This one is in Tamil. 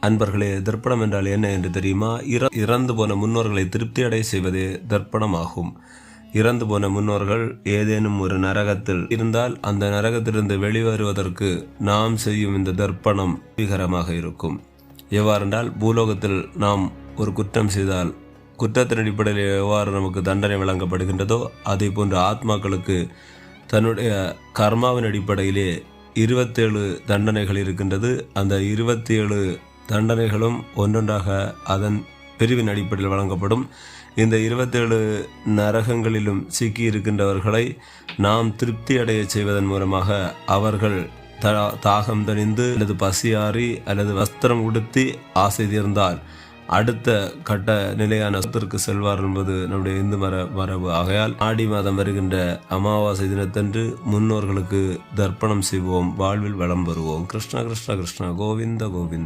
அன்பர்களே, தர்ப்பணம் என்றால் என்ன என்று தெரியுமா? இறந்து போன முன்னோர்களை திருப்தி அடைய செய்வதே தர்ப்பணமாகும். இறந்து போன முன்னோர்கள் ஏதேனும் ஒரு நரகத்தில் இருந்தால் அந்த நரகத்திலிருந்து வெளிவருவதற்கு நாம் செய்யும் இந்த தர்ப்பணம் வெற்றிகரமாக இருக்கும். எவ்வாறென்றால், பூலோகத்தில் நாம் ஒரு குற்றம் செய்தால் குற்றத்தின் அடிப்படையில் எவ்வாறு நமக்கு தண்டனை வழங்கப்படுகின்றதோ அதே போன்று ஆத்மாக்களுக்கு தன்னுடைய கர்மாவின் அடிப்படையிலே 27 தண்டனைகள் இருக்கின்றது. அந்த 27 தண்டனைகளும் ஒன்றொன்றாக அதன் பிரிவின் அடிப்படையில் வழங்கப்படும். இந்த 27 நரகங்களிலும் சிக்கி இருக்கின்றவர்களை நாம் திருப்தி அடைய செய்வதன் மூலமாக அவர்கள் தாகம் தணிந்து அல்லது பசியாறி அல்லது வஸ்திரம் உடுத்தி ஆசை தீர்ந்தால் அடுத்த கட்ட நிலையான சொத்திற்கு செல்வார் என்பது நம்முடைய இந்து மரபு. ஆகையால் ஆடி மாதம் வருகின்ற அமாவாசை தினத்தன்று முன்னோர்களுக்கு தர்ப்பணம் செய்வோம், வாழ்வில் வளம் பெறுவோம். கிருஷ்ண கிருஷ்ண கிருஷ்ண கோவிந்த கோவிந்த.